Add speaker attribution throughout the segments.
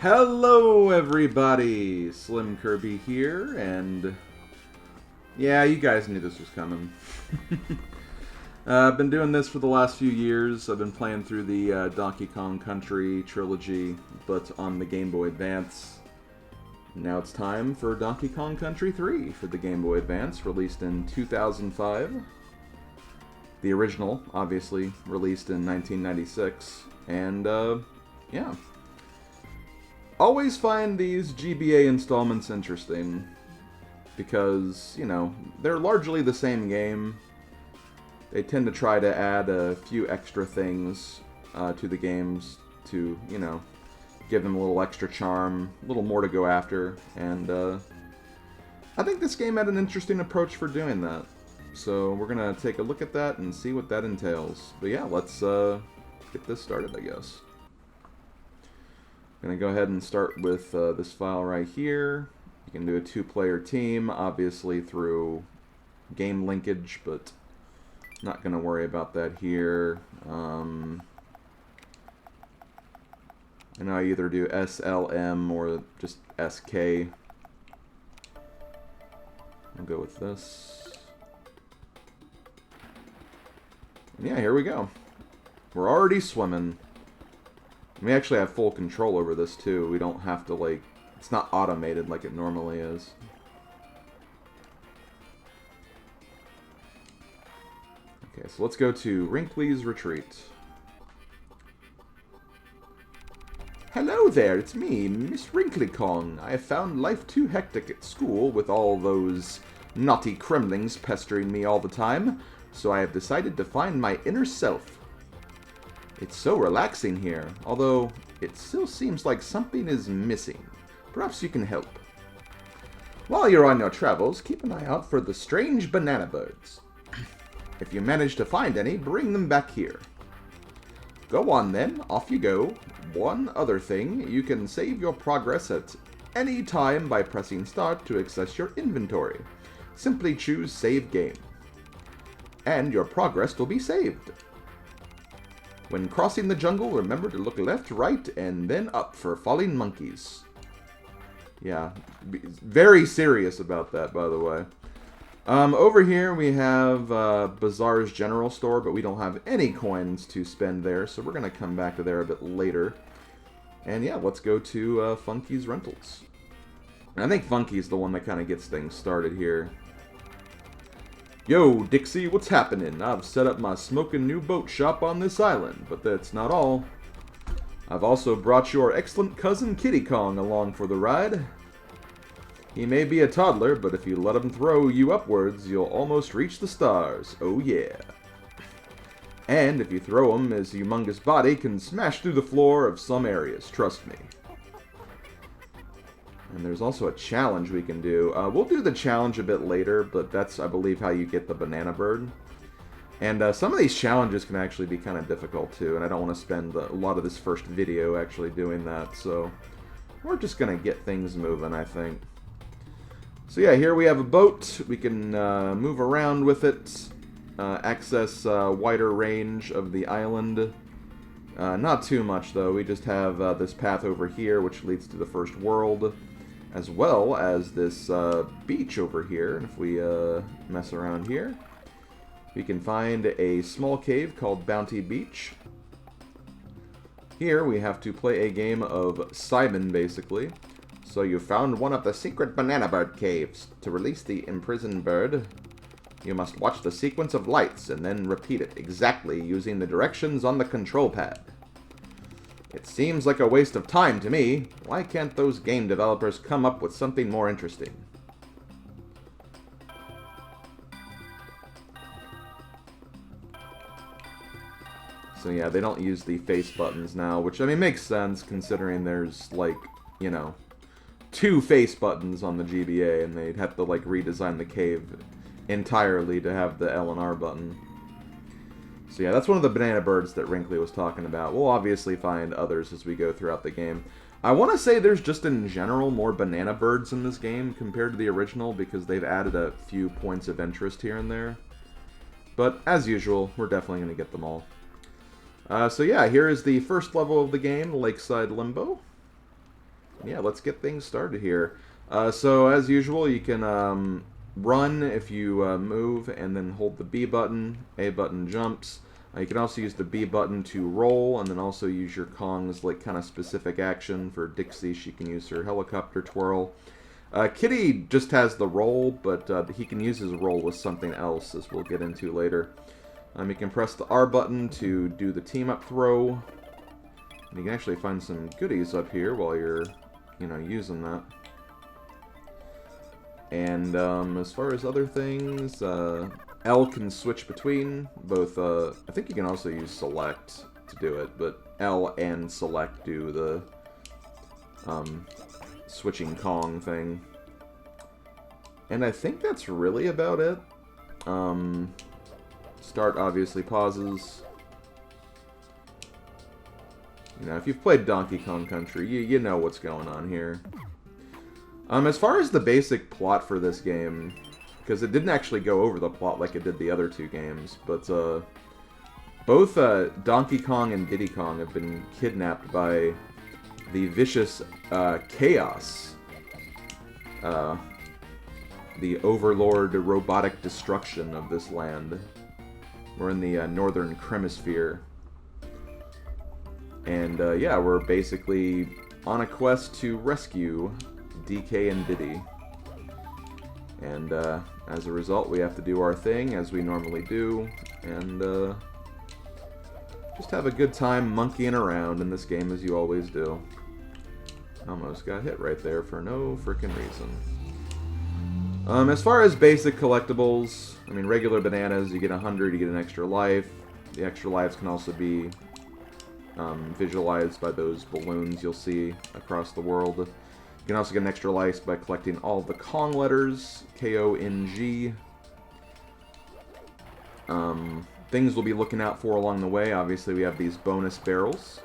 Speaker 1: Hello everybody, SlimKirby here, and yeah, you guys knew this was coming. I've been doing this for the last few years. I've been playing through the Donkey Kong Country trilogy, but on the Game Boy Advance. Now it's time for Donkey Kong Country 3 for the Game Boy Advance, released in 2005. The original, obviously, released in 1996, and yeah. Always find these GBA installments interesting because, you know, they're largely the same game. They tend to try to add a few extra things to the games to, you know, give them a little extra charm, a little more to go after, and I think this game had an interesting approach for doing that. So we're going to take a look at that and see what that entails. But yeah, let's get this started, I guess. I'm going to go ahead and start with this file right here. You can do a two-player team, obviously through game linkage, but not going to worry about that here. And I either do SLM or just SK. I'll go with this. And yeah, here we go. We're already swimming. We actually have full control over this too. We don't have to, like, it's not automated like it normally is. Okay, so let's go to Wrinkly's Retreat. Hello there, it's me, Miss Wrinkly Kong. I have found life too hectic at school with all those naughty Kremlings pestering me all the time, so I have decided to find my inner self. It's so relaxing here, although it still seems like something is missing. Perhaps you can help. While you're on your travels, keep an eye out for the strange banana birds. If you manage to find any, bring them back here. Go on then, off you go. One other thing, you can save your progress at any time by pressing start to access your inventory. Simply choose Save Game. And your progress will be saved. When crossing the jungle, remember to look left, right, and then up for falling monkeys. Yeah, very serious about that, by the way. Over here we have Bazaar's General Store, but we don't have any coins to spend there, so we're going to come back to there a bit later. And yeah, let's go to Funky's Rentals. And I think Funky's the one that kind of gets things started here. Yo, Dixie, what's happening? I've set up my smoking new boat shop on this island, but that's not all. I've also brought your excellent cousin Kitty Kong along for the ride. He may be a toddler, but if you let him throw you upwards, you'll almost reach the stars. Oh yeah. And if you throw him, his humongous body can smash through the floor of some areas, trust me. And there's also a challenge we can do. We'll do the challenge a bit later, but that's, I believe, how you get the banana bird. And some of these challenges can actually be kind of difficult, too, and I don't want to spend a lot of this first video actually doing that, so we're just going to get things moving, I think. So yeah, here we have a boat. We can move around with it, access wider range of the island. Not too much, though. We just have this path over here, which leads to the first world, as well as this beach over here. And if we mess around here, we can find a small cave called Bounty Beach. Here we have to play a game of Simon, basically. So you found one of the secret banana bird caves. To release the imprisoned bird, you must watch the sequence of lights and then repeat it exactly using the directions on the control pad. It seems like a waste of time to me. Why can't those game developers come up with something more interesting? So yeah, they don't use the face buttons now, which, I mean, makes sense considering there's, like, you know, 2 face buttons on the GBA, and they'd have to, like, redesign the cave entirely to have the L and R button. So yeah, that's one of the banana birds that Wrinkly was talking about. We'll obviously find others as we go throughout the game. I want to say there's just in general more banana birds in this game compared to the original because they've added a few points of interest here and there. But as usual, we're definitely going to get them all. So yeah, here is the first level of the game, Lakeside Limbo. Yeah, let's get things started here. So as usual, you can run if you move and then hold the B button. A button jumps. You can also use the B button to roll, and then also use your Kong's like kind of specific action. For Dixie, she can use her helicopter twirl. Kitty just has the roll, but he can use his roll with something else, as we'll get into later. You can press the R button to do the team-up throw. And you can actually find some goodies up here while you're, using that. And as far as other things, L can switch between both. I think you can also use select to do it, but L and select do the switching Kong thing. And I think that's really about it. Start obviously pauses. If you've played Donkey Kong Country, you know what's going on here. As far as the basic plot for this game, because it didn't actually go over the plot like it did the other two games, but both Donkey Kong and Diddy Kong have been kidnapped by the vicious Chaos, the overlord robotic destruction of this land. We're in the northern Cremisphere. And yeah, we're basically on a quest to rescue DK and Diddy. And as a result, we have to do our thing as we normally do, and just have a good time monkeying around in this game as you always do. Almost got hit right there for no frickin' reason. As far as basic collectibles, I mean, regular bananas, you get 100, you get an extra life. The extra lives can also be visualized by those balloons you'll see across the world. You can also get an extra life by collecting all the Kong letters, K-O-N-G. Things we'll be looking out for along the way. Obviously, we have these bonus barrels.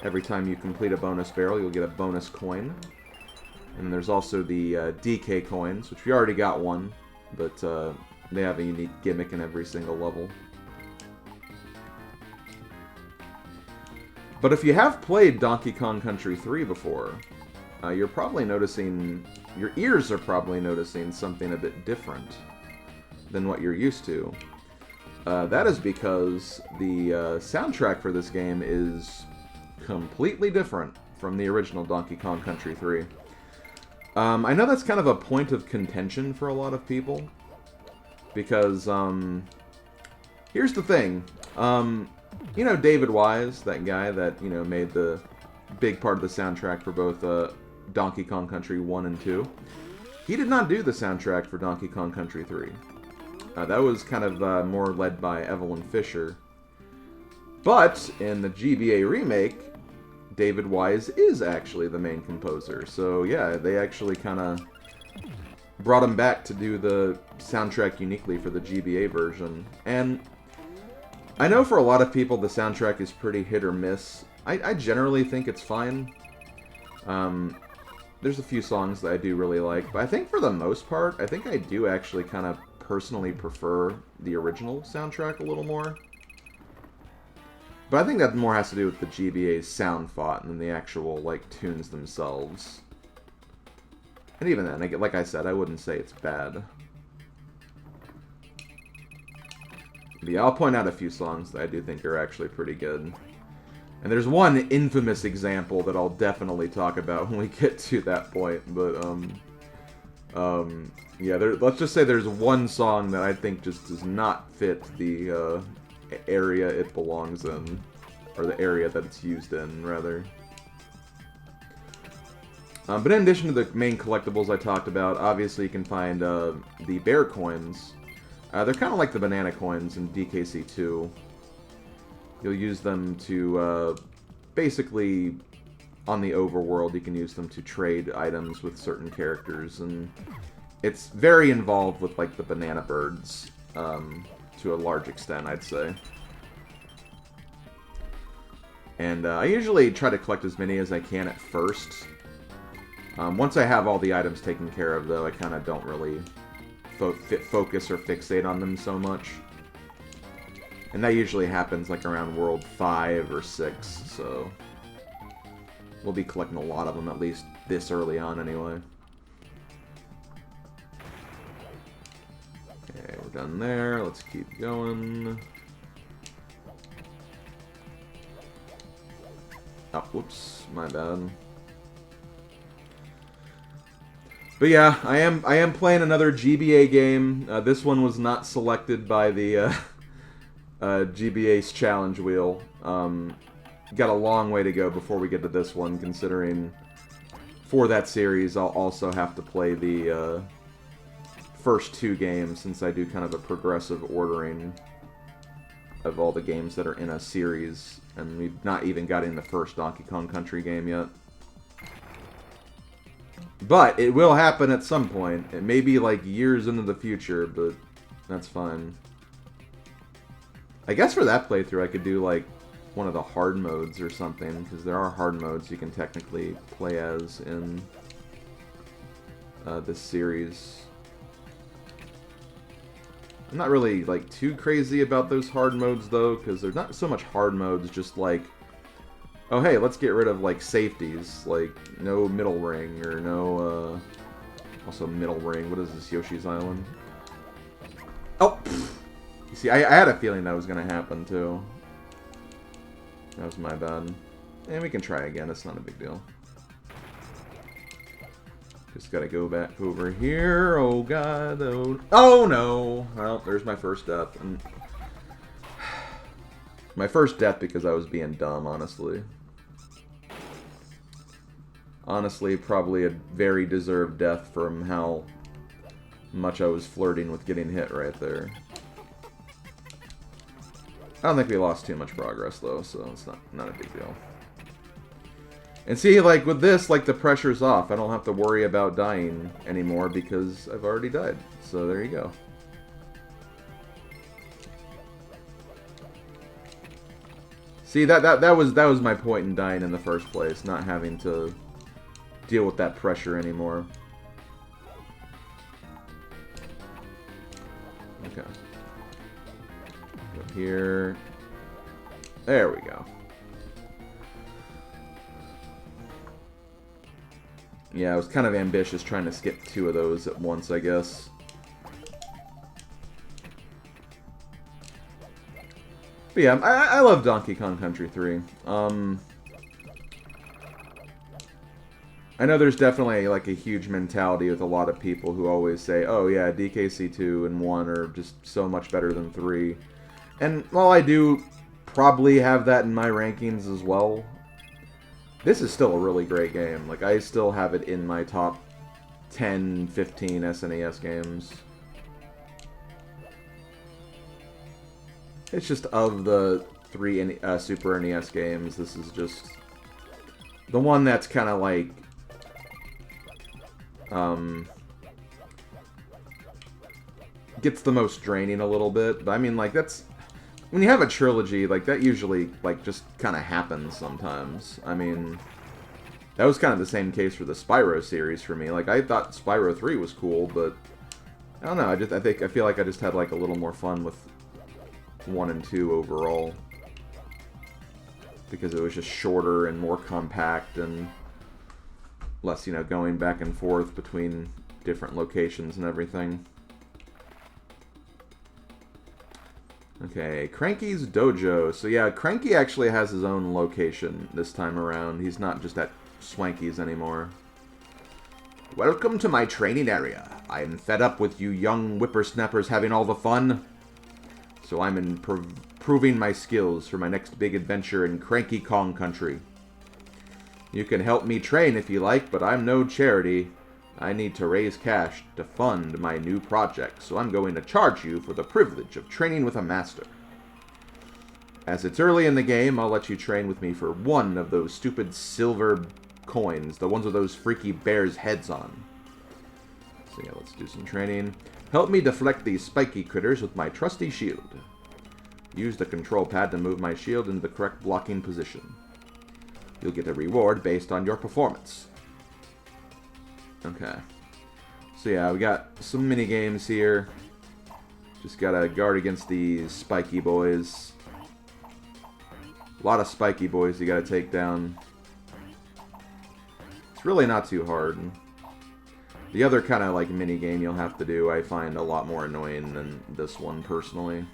Speaker 1: Every time you complete a bonus barrel, you'll get a bonus coin. And there's also the DK coins, which we already got one, but they have a unique gimmick in every single level. But if you have played Donkey Kong Country 3 before, you're probably noticing, your ears are probably noticing something a bit different than what you're used to. That is because the soundtrack for this game is completely different from the original Donkey Kong Country 3. I know that's kind of a point of contention for a lot of people, because here's the thing. You know David Wise, that guy that, made the big part of the soundtrack for both Donkey Kong Country 1 and 2. He did not do the soundtrack for Donkey Kong Country 3. That was kind of more led by Evelyn Fisher. But in the GBA remake, David Wise is actually the main composer. So yeah, they actually kind of brought him back to do the soundtrack uniquely for the GBA version. And I know for a lot of people the soundtrack is pretty hit or miss. I generally think it's fine. There's a few songs that I do really like, but I think for the most part, I think I do actually kind of personally prefer the original soundtrack a little more. But I think that more has to do with the GBA's sound font than the actual, tunes themselves. And even then, like I said, I wouldn't say it's bad. But yeah, I'll point out a few songs that I do think are actually pretty good. And there's one infamous example that I'll definitely talk about when we get to that point, but, yeah, let's just say there's one song that I think just does not fit the, area it belongs in, or the area that it's used in, rather. But in addition to the main collectibles I talked about, obviously you can find the bear coins. They're kind of like the banana coins in DKC2. You'll use them to, basically, on the overworld, you can use them to trade items with certain characters, and it's very involved with, the banana birds, to a large extent, I'd say. And I usually try to collect as many as I can at first. Once I have all the items taken care of, though, I kind of don't really focus or fixate on them so much. And that usually happens, around World 5 or 6, so... We'll be collecting a lot of them, at least this early on anyway. Okay, we're done there. Let's keep going. Oh, whoops, my bad. But yeah, I am playing another GBA game. This one was not selected by the GBA's challenge wheel. Got a long way to go before we get to this one, considering for that series I'll also have to play the first 2 games, since I do kind of a progressive ordering of all the games that are in a series, and we've not even got in the first Donkey Kong Country game yet. But it will happen at some point. It may be like years into the future, but that's fine. I guess for that playthrough I could do like one of the hard modes or something, because there are hard modes you can technically play as in this series. I'm not really like too crazy about those hard modes though, because they're not so much hard modes, just like, oh hey, let's get rid of like safeties, like no middle ring or no also middle ring. What is this, Yoshi's Island? Oh, you see, I had a feeling that was gonna happen too. That was my bad. And we can try again. It's not a big deal. Just gotta go back over here. Oh god. Oh no. Well, there's my first death. And my first death because I was being dumb, honestly. Honestly, probably a very deserved death from how much I was flirting with getting hit right there. I don't think we lost too much progress though, so it's not a big deal. And see, like with this, like the pressure's off. I don't have to worry about dying anymore because I've already died. So there you go. See, that was my point in dying in the first place, not having to deal with that pressure anymore. Okay. Up here. There we go. Yeah, I was kind of ambitious trying to skip 2 of those at once, I guess. But yeah, I love Donkey Kong Country 3. I know there's definitely like a huge mentality with a lot of people who always say, oh yeah, DKC 2 and 1 are just so much better than 3. And while I do probably have that in my rankings as well, this is still a really great game. Like, I still have it in my top 10, 15 SNES games. It's just of the 3 Super NES games, this is just the one that's kind of like gets the most draining a little bit. But I mean, like, that's when you have a trilogy, like, that usually like just kind of happens sometimes. I mean, that was kind of the same case for the Spyro series for me. Like, I thought Spyro 3 was cool, but I don't know, I feel like I just had like a little more fun with 1 and 2 overall, because it was just shorter and more compact and less, you know, going back and forth between different locations and everything. Okay, Cranky's Dojo. So yeah, Cranky actually has his own location this time around. He's not just at Swanky's anymore. Welcome to my training area. I'm fed up with you young whippersnappers having all the fun. So I'm improving my skills for my next big adventure in Cranky Kong Country. You can help me train if you like, but I'm no charity. I need to raise cash to fund my new project, so I'm going to charge you for the privilege of training with a master. As it's early in the game, I'll let you train with me for 1 of those stupid silver coins, the ones with those freaky bears' heads on. So yeah, let's do some training. Help me deflect these spiky critters with my trusty shield. Use the control pad to move my shield into the correct blocking position. You'll get a reward based on your performance. Okay. So yeah, we got some mini games here. Just gotta guard against these spiky boys. A lot of spiky boys you gotta take down. It's really not too hard. The other kind of like mini game you'll have to do, I find a lot more annoying than this one personally.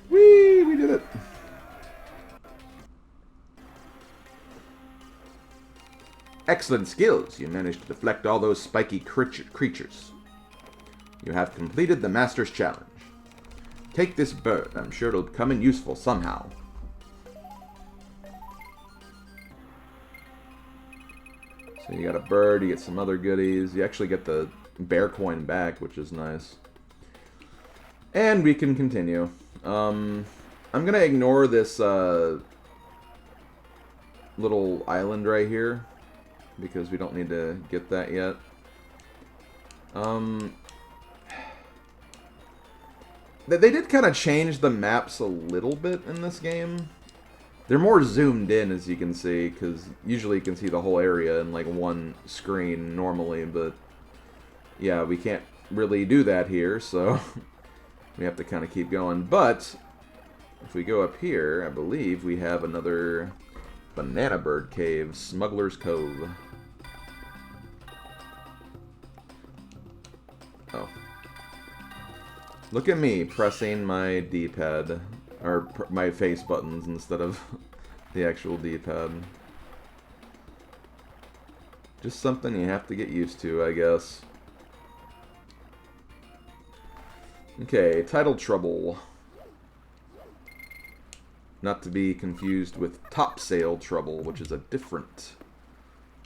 Speaker 1: Whee! We did it! Excellent skills. You managed to deflect all those spiky creatures. You have completed the Master's Challenge. Take this bird. I'm sure it'll come in useful somehow. So you got a bird, you get some other goodies. You actually get the bear coin back, which is nice. And we can continue. I'm going to ignore this little island right here, because we don't need to get that yet. They did kind of change the maps a little bit in this game. They're more zoomed in, as you can see, because usually you can see the whole area in like one screen normally, but yeah, we can't really do that here, so we have to kind of keep going. But if we go up here, I believe we have another Banana Bird Cave, Smuggler's Cove. Oh. Look at me pressing my D-pad, or my face buttons instead of the actual D-pad. Just something you have to get used to, I guess. Okay, Title Trouble. Not to be confused with Topsail Trouble, which is a different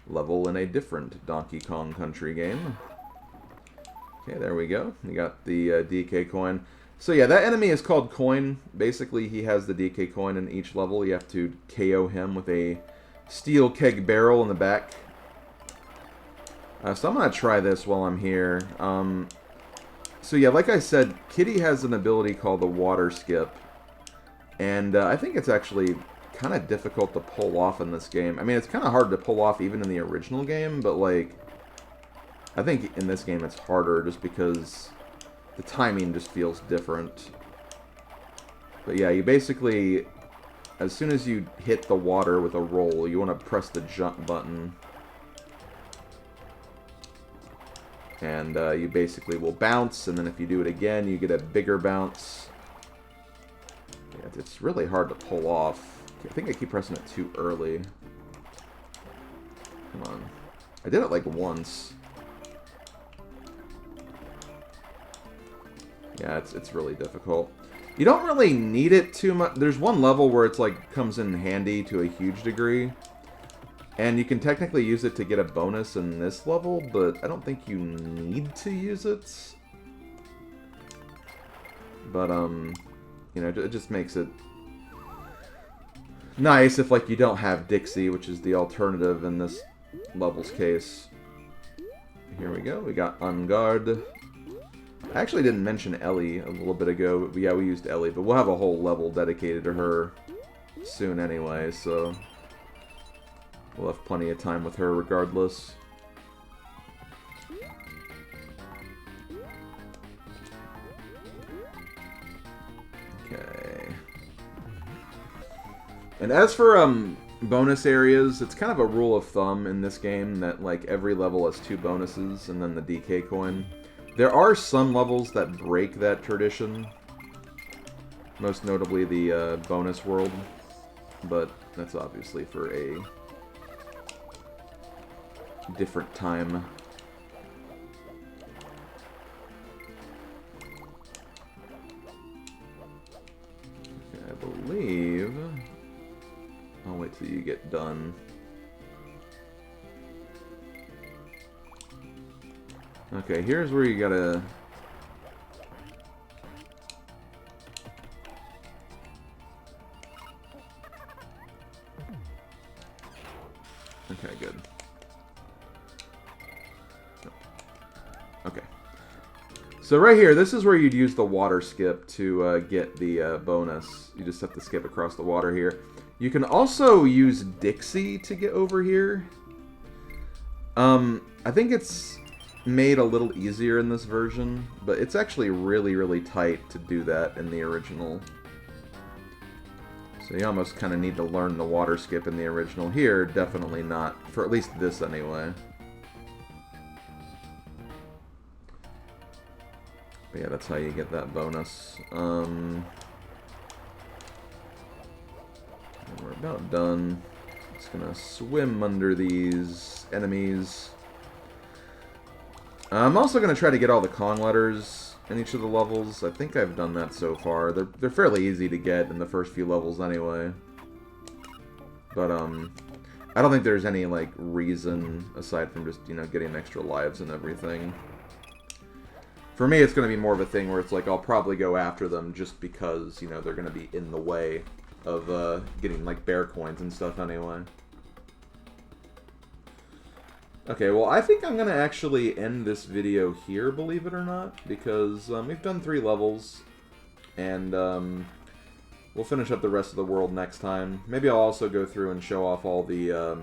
Speaker 1: level in a different Donkey Kong Country game. Okay, there we go. We got the DK coin. So yeah, that enemy is called Coin. Basically, he has the DK coin in each level. You have to KO him with a steel keg barrel in the back. So I'm going to try this while I'm here. So yeah, like I said, Kitty has an ability called the Water Skip. And I think it's actually kind of difficult to pull off in this game. I mean, it's kind of hard to pull off even in the original game, but like, I think in this game it's harder just because the timing just feels different. But yeah, you basically, as soon as you hit the water with a roll, you want to press the jump button. And you basically will bounce, and then if you do it again, you get a bigger bounce. Yeah, it's really hard to pull off. I think I keep pressing it too early. Come on. I did it like once. Yeah, it's really difficult. You don't really need it too much. There's one level where it's like comes in handy to a huge degree. And you can technically use it to get a bonus in this level, but I don't think you need to use it. But, you know, it just makes it nice if, like, you don't have Dixie, which is the alternative in this level's case. Here we go. We got On Guard. I actually didn't mention Ellie a little bit ago. But yeah, we used Ellie, but we'll have a whole level dedicated to her soon anyway, so we'll have plenty of time with her regardless. Okay. And as for bonus areas, it's kind of a rule of thumb in this game that like every level has 2 bonuses and then the DK coin. There are some levels that break that tradition, most notably the bonus world, but that's obviously for a different time. Okay, I believe I'll wait till you get done. Okay, here's where you gotta... Okay, good. Okay. So right here, this is where you'd use the water skip to get the bonus. You just have to skip across the water here. You can also use Dixie to get over here. I think it's made a little easier in this version, but it's actually really, really tight to do that in the original. So you almost kind of need to learn the water skip in the original. Here, definitely not. For at least this, anyway. But yeah, that's how you get that bonus. We're about done. Just gonna swim under these enemies. I'm also gonna try to get all the Kong letters in each of the levels. I think I've done that so far. They're fairly easy to get in the first few levels anyway. But I don't think there's any like reason aside from just, you know, getting extra lives and everything. For me, it's going to be more of a thing where it's like I'll probably go after them just because, you know, they're going to be in the way of getting like bear coins and stuff anyway. Okay, well, I think I'm going to actually end this video here, believe it or not, because we've done 3 levels, and we'll finish up the rest of the world next time. Maybe I'll also go through and show off all the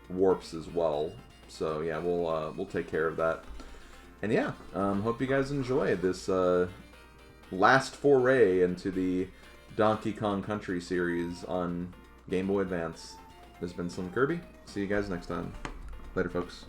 Speaker 1: warps as well. So yeah, we'll take care of that. And yeah, hope you guys enjoyed this last foray into the Donkey Kong Country series on Game Boy Advance. This has been SlimKirby. See you guys next time. Later, folks.